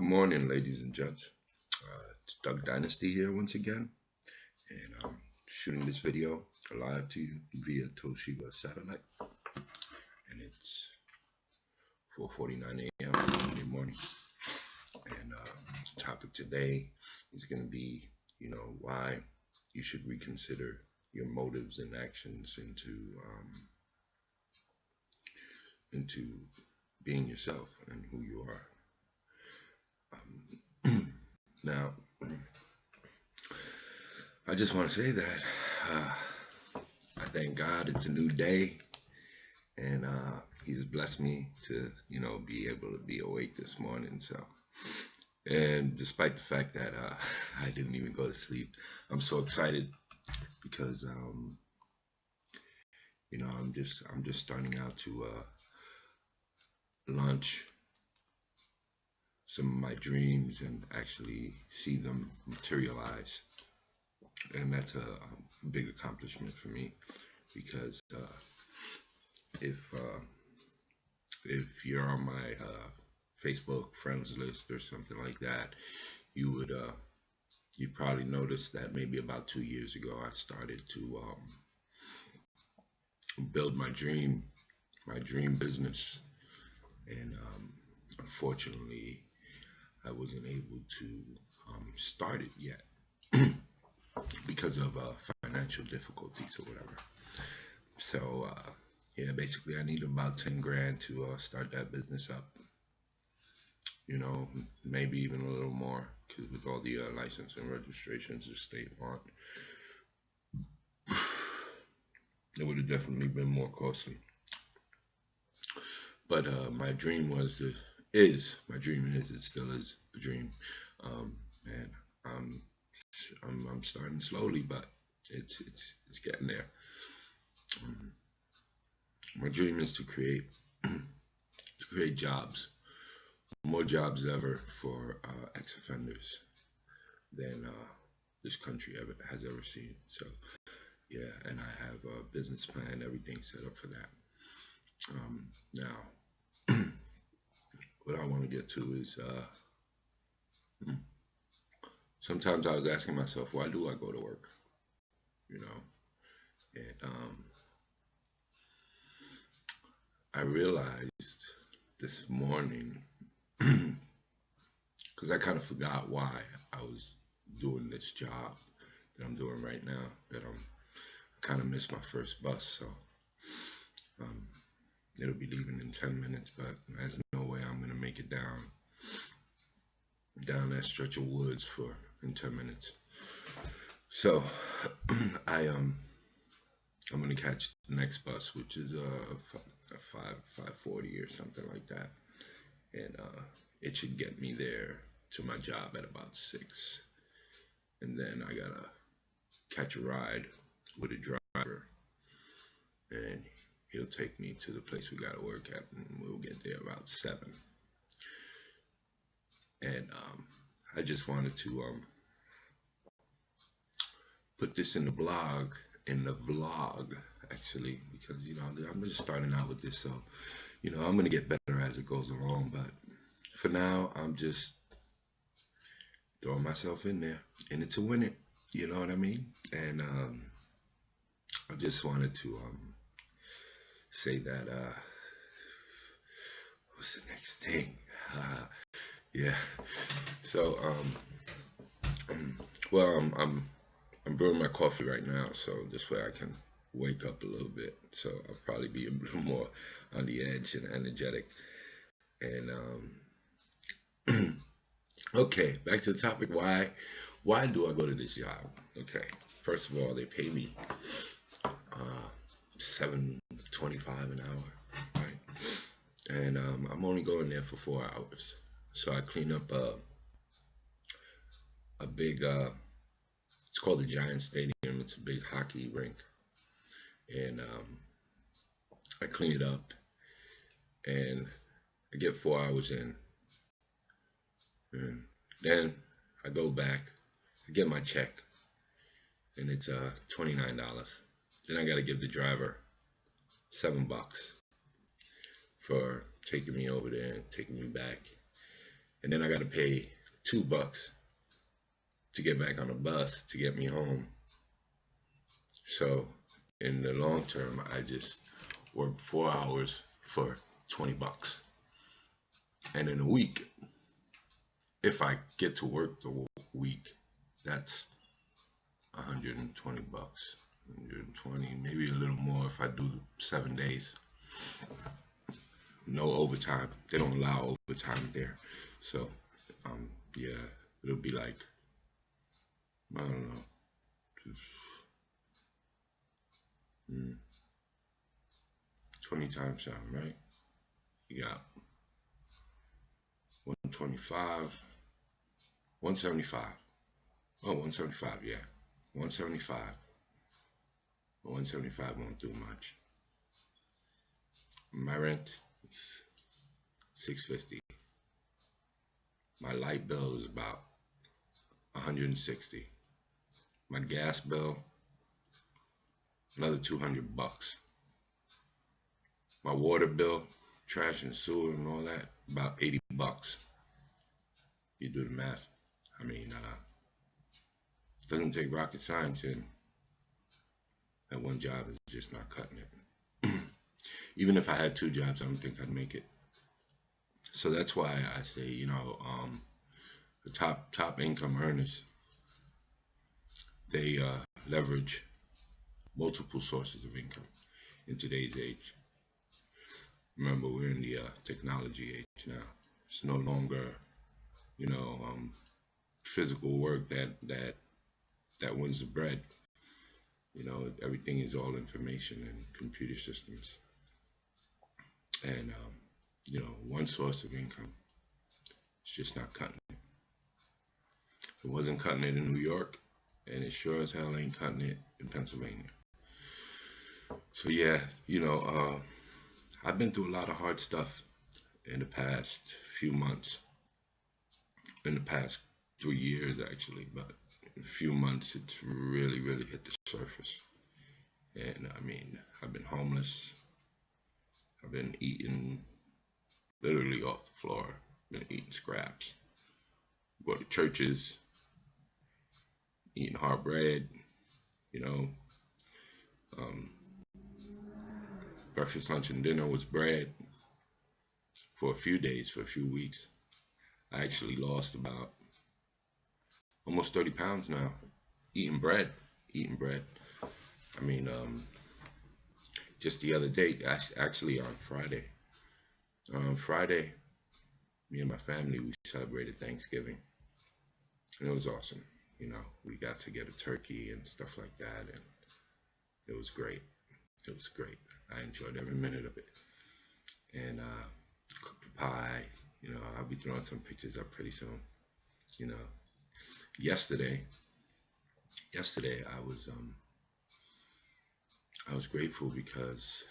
Good morning, ladies and gents. It's Doug Dynasty here once again, and I'm shooting this video live to you via Toshiba satellite, and it's 4:49 a.m. Monday morning. And the topic today is going to be, why you should reconsider your motives and actions into being yourself and who you are. Now, I just want to say that I thank God it's a new day, and He's blessed me to, be able to be awake this morning. So, and despite the fact that I didn't even go to sleep, I'm so excited because, I'm just starting out to launch some of my dreams and actually see them materialize. And that's a big accomplishment for me because if you're on my Facebook friends list or something like that, you probably noticed that maybe about 2 years ago I started to build my dream business, and unfortunately I wasn't able to start it yet because of financial difficulties or whatever. So yeah, basically I need about 10 grand to start that business up. Maybe even a little more, because with all the license and registrations the state want, it would have definitely been more costly. But my dream it still is a dream, and I'm starting slowly, but it's getting there. My dream is to create jobs, more jobs ever for ex-offenders than this country has ever seen. So yeah, and I have a business plan, everything set up for that. Now, what I want to get to is sometimes I was asking myself, why do I go to work? And I realized this morning, because I kind of forgot why I was doing this job that I'm doing right now, that I kind of missed my first bus, so it'll be leaving in 10 minutes, but there's no way I'm gonna make it down that stretch of woods in 10 minutes. So I'm gonna catch the next bus, which is a 5:40 or something like that, and it should get me there to my job at about 6, and then I gotta catch a ride with a driver, and he'll take me to the place we gotta work at, and we'll get there about 7. And I just wanted to put this in the vlog actually, because I'm just starting out with this, so I'm gonna get better as it goes along, but for now I'm just throwing myself in there to win it, you know what I mean? And I just wanted to say that what's the next thing? Yeah, so well, I'm brewing my coffee right now, so this way I can wake up a little bit, so I'll probably be a little more on the edge and energetic. And okay, back to the topic. Why do I go to this job? Okay, first of all, they pay me $7.25 an hour, right? And I'm only going there for 4 hours, so I clean up a big it's called the Giant Stadium. It's a big hockey rink, and I clean it up, and I get 4 hours in, and then I go back, I get my check, and it's $29. Then I got to give the driver $7 for taking me over there and taking me back, and then I got to pay $2 to get back on the bus to get me home. So in the long term, I just work 4 hours for $20. And in a week, if I get to work the week, that's $120. 120, maybe a little more if I do 7 days. No overtime. They don't allow overtime there. So, yeah, it'll be like, I don't know, just 20 times 7, right? You got 125, 175. Oh, 175, yeah. 175. 175 won't do much. My rent is $650. My light bill is about $160. My gas bill, another $200. My water bill, trash and sewer and all that, about $80. You do the math. I mean, it doesn't take rocket science, and that one job is just not cutting it. Even if I had 2 jobs, I don't think I'd make it. So that's why I say, the top income earners, they leverage multiple sources of income in today's age. Remember, we're in the technology age now. It's no longer, physical work that wins the bread. Everything is all information and computer systems. And, one source of income is just not cutting it. It wasn't cutting it in New York, and it sure as hell ain't cutting it in Pennsylvania. So yeah, I've been through a lot of hard stuff in the past few months, in the past 3 years actually, but in a few months it's really, really hit the surface. And I mean, I've been homeless. I've been eating literally off the floor, been eating scraps. Go to churches, eating hard bread, breakfast, lunch, and dinner was bread for a few days, for a few weeks. I actually lost about almost 30 pounds now, eating bread. I mean, just the other day, actually on Friday, me and my family, we celebrated Thanksgiving, and it was awesome. We got to get a turkey and stuff like that, and it was great. It was great. I enjoyed every minute of it. And cooked a pie. I'll be throwing some pictures up pretty soon. Yesterday I was grateful because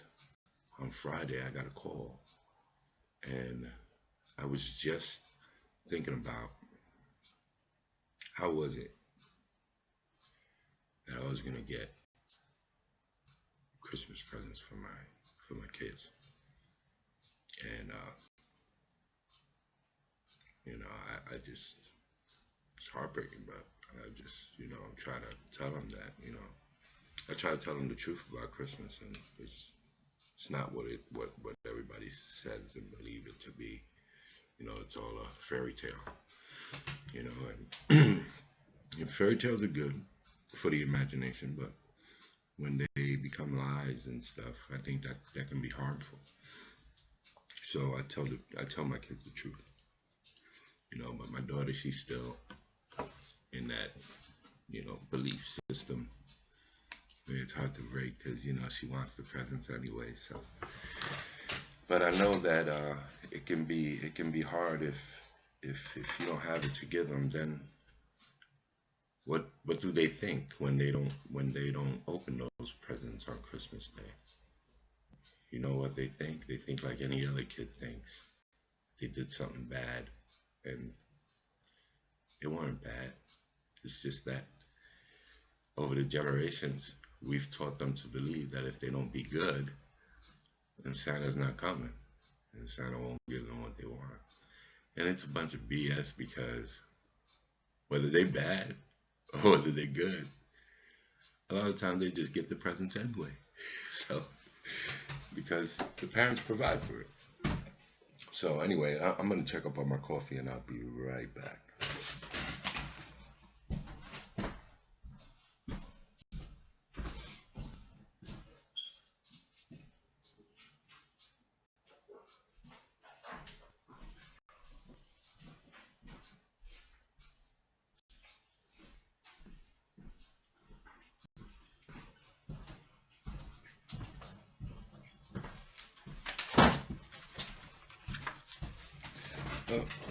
on Friday I got a call, and I was just thinking about how was it that I was gonna get Christmas presents for my kids. And I just, it's heartbreaking, but I just try to tell them that I try to tell them the truth about Christmas, and it's not what everybody says and believe it to be. It's all a fairy tale. And fairy tales are good for the imagination, but when they become lies and stuff, I think that can be harmful. So I tell my kids the truth. But my daughter, she's still in that, belief system. It's hard to break because, she wants the presents anyway. So, but I know that it can be hard if you don't have it to give them. Then what do they think when they don't open those presents on Christmas Day? You know what they think? They think like any other kid thinks. They did something bad, and it wasn't bad. It's just that over the generations, we've taught them to believe that if they don't be good, then Santa's not coming, and Santa won't give them what they want. And it's a bunch of BS because whether they bad or whether they good, a lot of times they just get the presents anyway. So, because the parents provide for it. So anyway, I'm going to check up on my coffee and I'll be right back.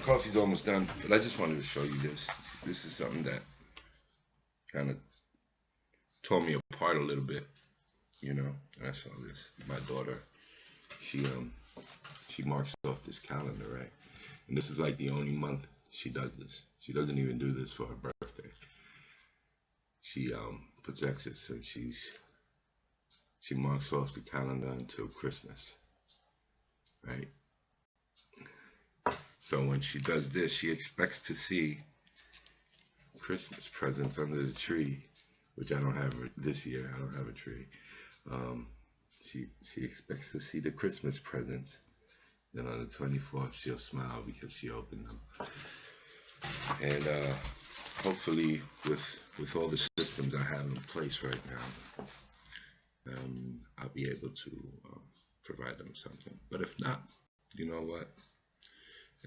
Coffee's almost done, but I just wanted to show you this. This is something that kind of tore me apart a little bit, you know. And I saw this. My daughter, she marks off this calendar, right? And this is like the only month she does this. She doesn't even do this for her birthday. She puts X's and she marks off the calendar until Christmas, right? So when she does this, she expects to see Christmas presents under the tree, which I don't have this year. I don't have a tree. She expects to see the Christmas presents. Then on the 24th, she'll smile because she opened them. And hopefully, with all the systems I have in place right now, I'll be able to provide them something. But if not, you know what?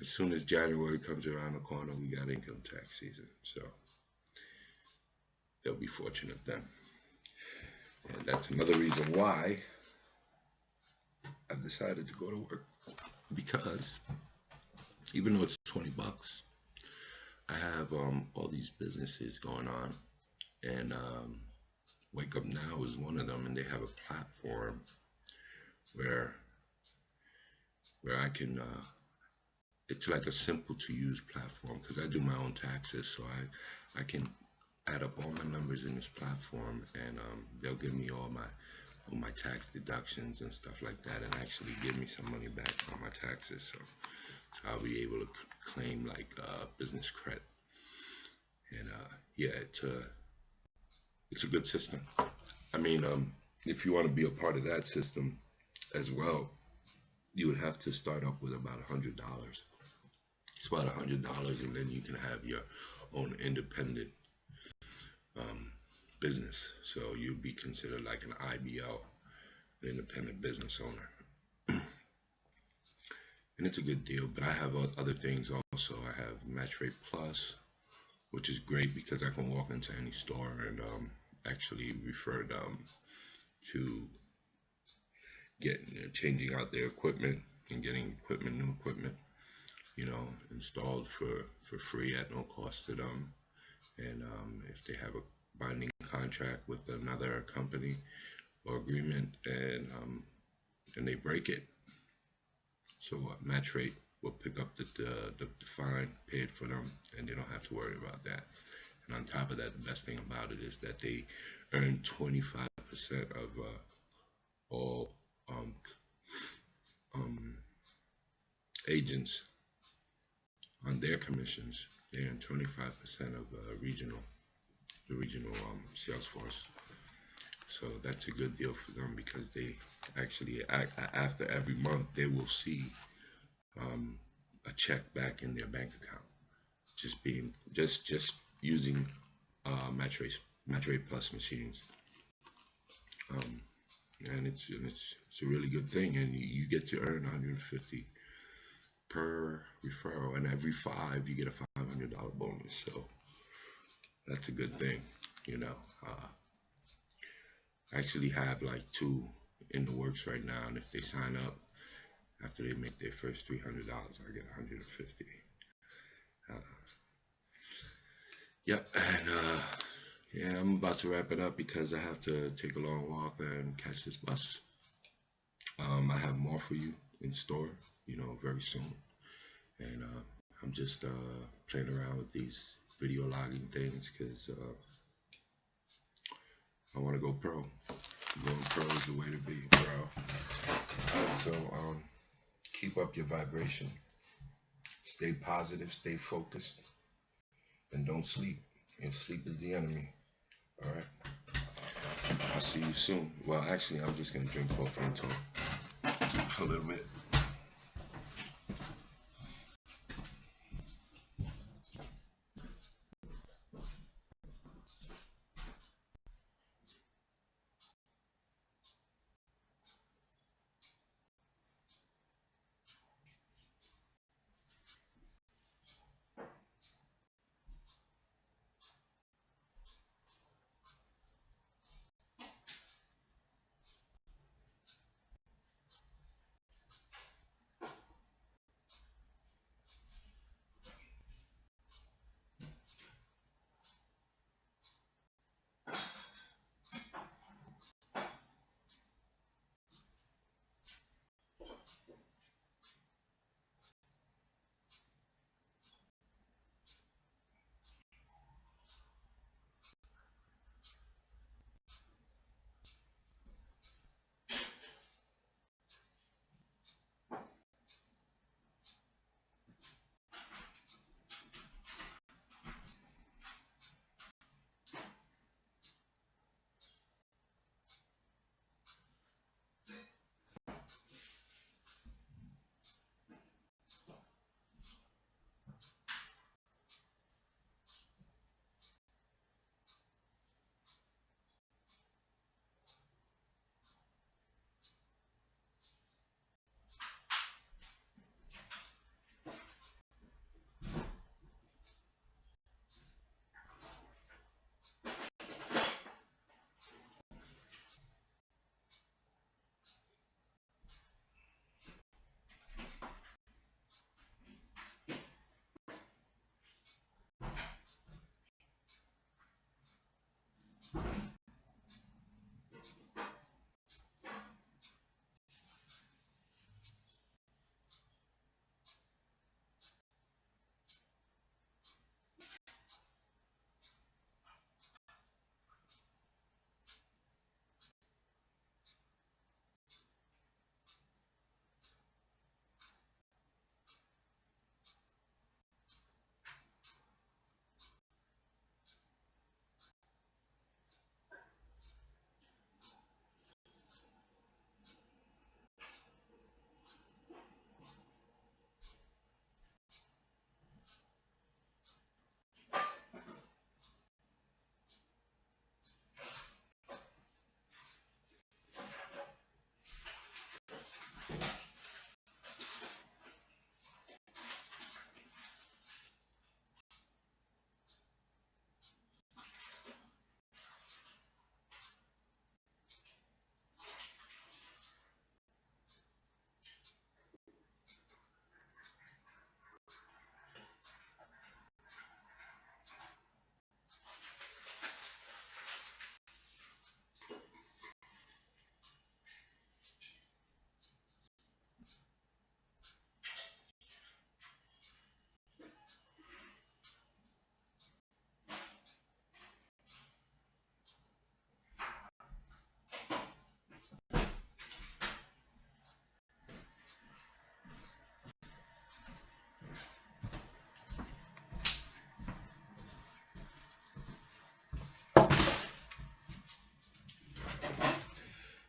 As soon as January comes around the corner, we got income tax season. So they'll be fortunate then. And that's another reason why I've decided to go to work. Because even though it's $20, I have all these businesses going on. And Wake Up Now is one of them. And they have a platform where I can... it's like a simple to use platform because I do my own taxes, so I can add up all my numbers in this platform, and they'll give me all my tax deductions and stuff like that, and actually give me some money back on my taxes. So I'll be able to claim like business credit, and yeah, it's a good system. I mean, if you want to be a part of that system as well, you would have to start up with about $100. It's about $100, and then you can have your own independent business. So you'll be considered like an IBO, an independent business owner. And it's a good deal, but I have other things also. I have Match Rate Plus, which is great because I can walk into any store and actually refer them to changing out their equipment and getting new equipment, you know, installed for free at no cost to them. And if they have a binding contract with another company or agreement and they break it, so Match Rate will pick up the fine, pay it for them, and they don't have to worry about that. And on top of that, the best thing about it is that they earn 25% of all agents on their commissions. They earn 25% of the regional sales force. So that's a good deal for them because they actually, after every month, they will see a check back in their bank account, just using Match Rate Plus machines. And it's a really good thing, and you get to earn $150 per referral, and every 5 you get a $500 bonus. So that's a good thing, you know. I actually have like 2 in the works right now, and if they sign up after they make their first $300, I get $150. Yep, and yeah, I'm about to wrap it up because I have to take a long walk and catch this bus. I have more for you in store, you know, very soon. And I'm just playing around with these video logging things because I want to go pro. Going pro is the way to be, bro. So keep up your vibration. Stay Stay positive, stay focused, and don't sleep. And sleep is the enemy. All right. I'll see you soon. Well, actually, I'm just gonna drink coffee and talk for a little bit.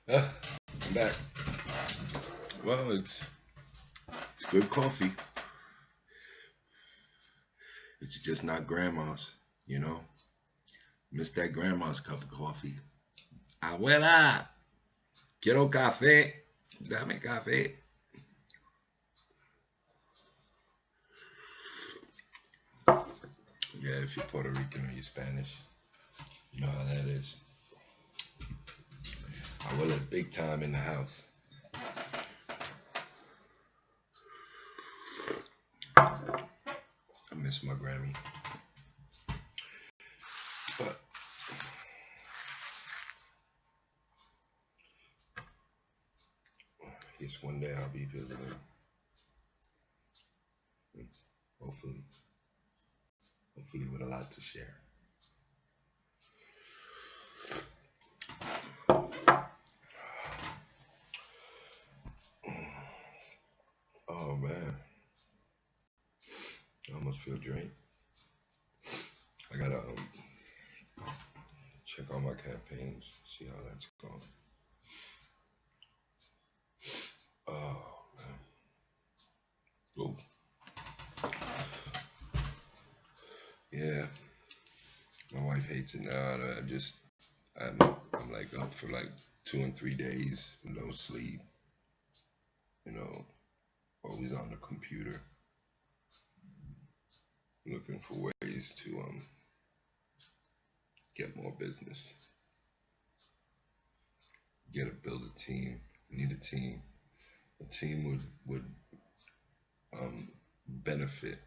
I'm back. Well, it's good coffee. It's just not grandma's, you know. Miss that grandma's cup of coffee. Abuela, quiero café. Dame café. Yeah, if you're Puerto Rican or you're Spanish, you know how that is. Abuela's big time in the house. I miss my Grammy. But I guess one day I'll be visiting. Hopefully. Hopefully with a lot to share. Oh man. almost feel drained. I gotta check on my campaigns, see how that's going. Oh man. Oh. Yeah. My wife hates it now. I'm like up for like 2 and 3 days, no sleep, you know, always on the computer, looking for ways to get more business, build a team. Need a team. A team would benefit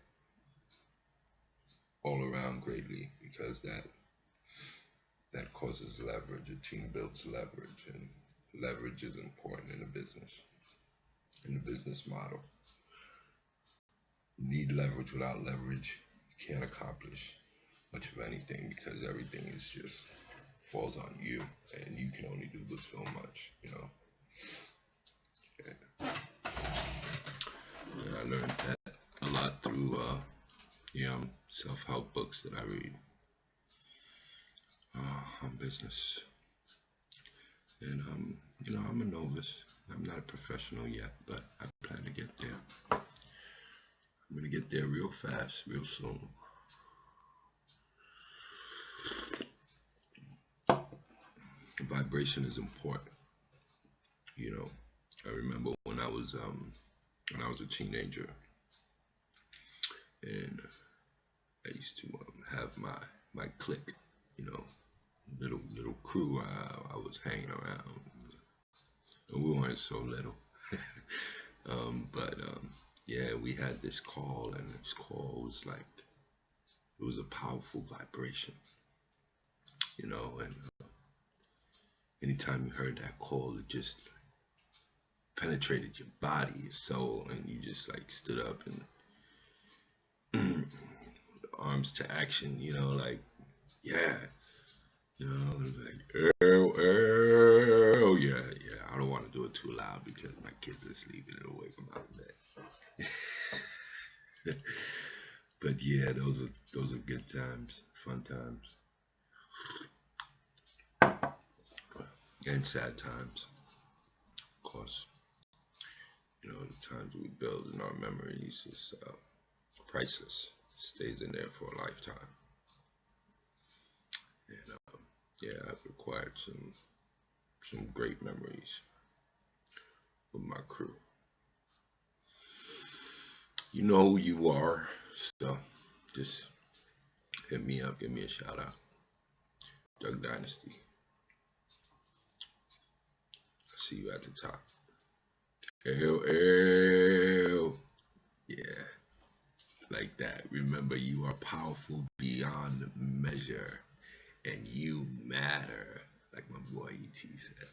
all around greatly, because that causes leverage. A team builds leverage, and leverage is important in a business, in the business model. You need leverage. Without leverage, you can't accomplish much of anything, because everything is just falls on you, and you can only do but so much, you know. Yeah. Yeah, I learned that a lot through self-help books that I read on business. And you know, I'm a novice. I'm not a professional yet, but I plan to get there. I'm gonna get there real fast, real soon. Vibration is important. You know, I remember when I was a teenager, and I used to have my clique, you know, little crew I was hanging around. We weren't so little, but yeah, we had this call, and this call was like, it was a powerful vibration, you know, and anytime you heard that call, it just penetrated your body, your soul, and you just like stood up and arms to action, you know, like, yeah, you know, like, oh, yeah, yeah. I don't want to do it too loud because my kids are sleeping and awake from out of bed. But yeah, those are good times, fun times, and sad times, of course. You know, the times we build in our memories is priceless. Stays in there for a lifetime. And yeah, I've acquired some great memories with my crew. You know who you are, so just hit me up, give me a shout out. Doug Dynasty. I see you at the top. Ew. Yeah, like that. Remember, you are powerful beyond measure, and you matter, like my boy E.T. said.